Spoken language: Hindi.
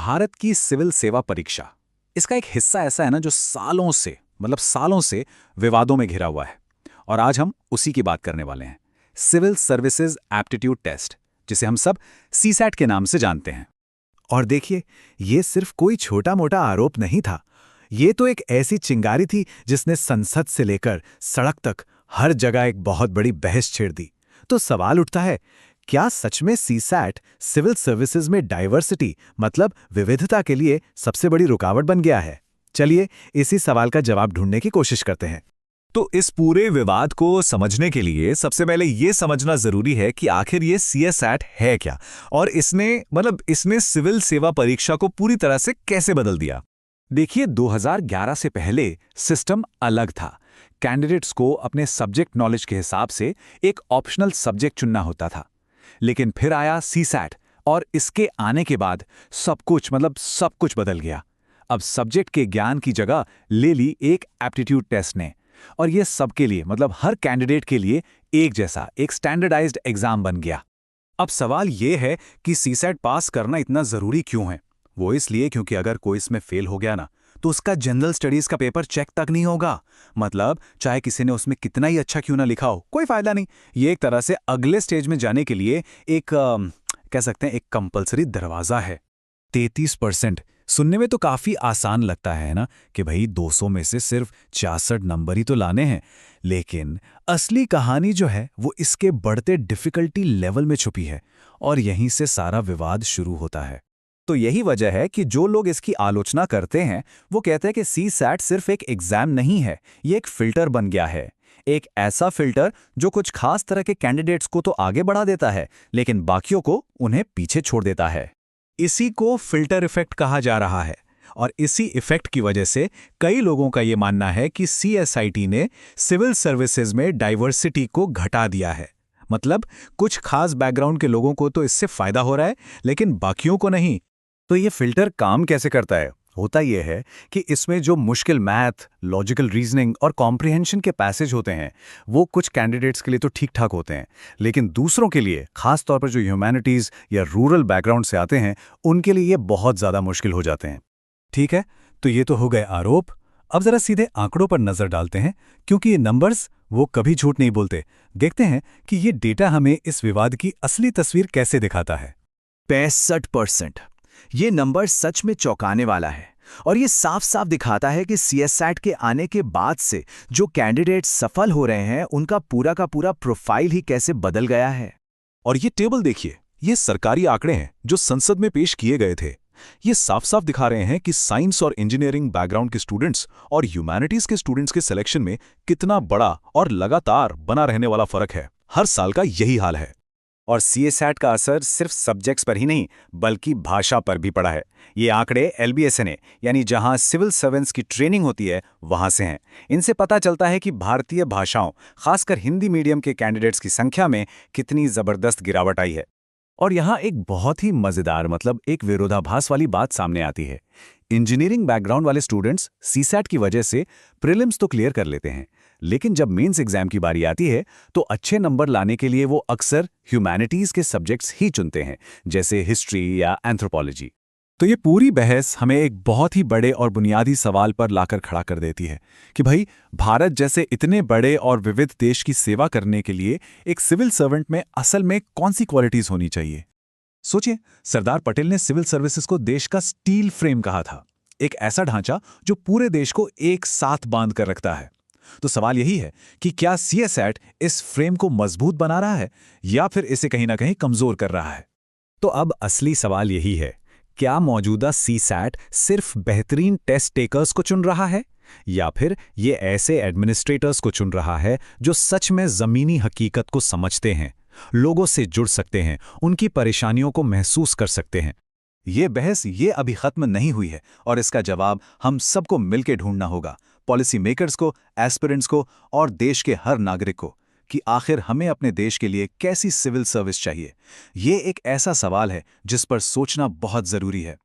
भारत की सिविल सेवा परीक्षा, इसका एक हिस्सा ऐसा है ना जो सालों से विवादों में घिरा हुआ है। और आज हम उसी की बात करने वाले हैं, सिविल सर्विसेज एप्टीट्यूड टेस्ट, जिसे हम सब सीसैट के नाम से जानते हैं। और देखिए, ये सिर्फ कोई छोटा मोटा आरोप नहीं था। ये तो एक ऐसी चिंगारी थी जिसने संसद से लेकर सड़क तक हर जगह एक बहुत बड़ी बहस छेड़ दी। तो सवाल उठता है, क्या सच में सीसैट सिविल सर्विसेज में डाइवर्सिटी मतलब विविधता के लिए सबसे बड़ी रुकावट बन गया है? चलिए इसी सवाल का जवाब ढूंढने की कोशिश करते हैं। तो इस पूरे विवाद को समझने के लिए सबसे पहले ये समझना जरूरी है कि आखिर ये सीएसैट है क्या, और इसने सिविल सेवा परीक्षा को पूरी तरह से कैसे बदल दिया। देखिए, 2011 से पहले सिस्टम अलग था। कैंडिडेट्स को अपने सब्जेक्ट नॉलेज के हिसाब से एक ऑप्शनल सब्जेक्ट चुनना होता था। लेकिन फिर आया सीसैट और इसके आने के बाद सब कुछ बदल गया। अब सब्जेक्ट के ज्ञान की जगह ले ली एक एप्टीट्यूड टेस्ट ने, और ये सबके लिए हर कैंडिडेट के लिए एक जैसा एक स्टैंडर्डाइज्ड एग्जाम बन गया। अब सवाल ये है कि सीसैट पास करना इतना जरूरी क्यों है? वो इसलिए क्योंकि अगर कोई इसमें फेल हो गया ना, तो उसका जनरल स्टडीज का पेपर चेक तक नहीं होगा। चाहे किसी ने उसमें कितना ही अच्छा क्यों ना लिखा हो, कोई फायदा नहीं। ये एक तरह से अगले स्टेज में जाने के लिए कह सकते हैं एक कंपलसरी दरवाजा है। 33% सुनने में तो काफी आसान लगता है ना, कि भाई 200 में से सिर्फ 66 नंबर ही तो लाने हैं। लेकिन असली कहानी जो है वो इसके बढ़ते डिफिकल्टी लेवल में छुपी है, और यहीं से सारा विवाद शुरू होता है। तो यही वजह है कि जो लोग इसकी आलोचना करते हैं वो कहते हैं कि सीसैट सिर्फ एक एग्जाम नहीं है, ये एक फिल्टर बन गया है। एक ऐसा फिल्टर जो कुछ खास तरह के कैंडिडेट्स को तो आगे बढ़ा देता है, लेकिन बाकियों को उन्हें पीछे छोड़ देता है। इसी को फिल्टर इफेक्ट कहा जा रहा है, और इसी इफेक्ट की वजह से कई लोगों का ये मानना है कि सीएसआईटी ने सिविल सर्विसेज में डाइवर्सिटी को घटा दिया है। कुछ खास बैकग्राउंड के लोगों को तो इससे फायदा हो रहा है, लेकिन बाकियों को नहीं। तो ये फिल्टर काम कैसे करता है? होता यह है कि इसमें जो मुश्किल मैथ, लॉजिकल रीजनिंग और कॉम्प्रिहेंशन के पैसेज होते हैं, वो कुछ कैंडिडेट्स के लिए तो ठीक ठाक होते हैं, लेकिन दूसरों के लिए, खास तौर पर जो ह्यूमैनिटीज या रूरल बैकग्राउंड से आते हैं, उनके लिए ये बहुत ज्यादा मुश्किल हो जाते हैं। ठीक है, तो ये तो हो गए आरोप। अब जरा सीधे आंकड़ों पर नजर डालते हैं, क्योंकि ये नंबर्स वो कभी झूठ नहीं बोलते। देखते हैं कि ये डेटा हमें इस विवाद की असली तस्वीर कैसे दिखाता है। 65%। ये नंबर सच में चौंकाने वाला है, और ये साफ साफ दिखाता है कि सीएसैट के आने के बाद से जो कैंडिडेट सफल हो रहे हैं, उनका पूरा का पूरा प्रोफाइल ही कैसे बदल गया है। और ये टेबल देखिए, ये सरकारी आंकड़े हैं जो संसद में पेश किए गए थे। ये साफ साफ दिखा रहे हैं कि साइंस और इंजीनियरिंग बैकग्राउंड के स्टूडेंट्स और ह्यूमैनिटीज के स्टूडेंट्स के सिलेक्शन में कितना बड़ा और लगातार बना रहने वाला फर्क है। हर साल का यही हाल है। और सीएसैट का असर सिर्फ सब्जेक्ट्स पर ही नहीं, बल्कि भाषा पर भी पड़ा है। ये आंकड़े एलबीएसएनए, यानी जहां सिविल सर्वेंट्स की ट्रेनिंग होती है, वहां से हैं। इनसे पता चलता है कि भारतीय भाषाओं, खासकर हिंदी मीडियम के कैंडिडेट्स की संख्या में कितनी जबरदस्त गिरावट आई है। और यहाँ एक बहुत ही मजेदार एक विरोधाभास वाली बात सामने आती है। इंजीनियरिंग बैकग्राउंड वाले स्टूडेंट्स सीसैट की वजह से प्रीलिम्स तो क्लियर कर लेते हैं, लेकिन जब मेंस एग्जाम की बारी आती है तो अच्छे नंबर लाने के लिए वो अक्सर ह्यूमैनिटीज के सब्जेक्ट्स ही चुनते हैं, जैसे हिस्ट्री या एंथ्रोपोलॉजी। तो ये पूरी बहस हमें एक बहुत ही बड़े और बुनियादी सवाल पर लाकर खड़ा कर देती है कि भाई, भारत जैसे इतने बड़े और विविध देश की सेवा करने के लिए एक सिविल सर्वेंट में असल में कौन सी क्वालिटीज होनी चाहिए। सोचिए, सरदार पटेल ने सिविल सर्विसेज को देश का स्टील फ्रेम कहा था, एक ऐसा ढांचा जो पूरे देश को एक साथ बांध कर रखता है। तो सवाल यही है कि क्या सीएसैट इस फ्रेम को मजबूत बना रहा है या फिर इसे कहीं ना कहीं कमजोर कर रहा है? तो अब असली सवाल यही है, क्या मौजूदा सीसैट सिर्फ बेहतरीन टेस्ट टेकर्स को चुन रहा है, या फिर ये ऐसे एडमिनिस्ट्रेटर्स को चुन रहा है जो सच में जमीनी हकीकत को समझते हैं, लोगों से जुड़ सकते हैं, उनकी परेशानियों को महसूस कर सकते हैं? ये बहस ये अभी खत्म नहीं हुई है, और इसका जवाब हम सबको मिलकर ढूंढना होगा, पॉलिसी मेकर्स को, एस्पिरेंट्स को और देश के हर नागरिक को, कि आखिर हमें अपने देश के लिए कैसी सिविल सर्विस चाहिए। ये एक ऐसा सवाल है जिस पर सोचना बहुत जरूरी है।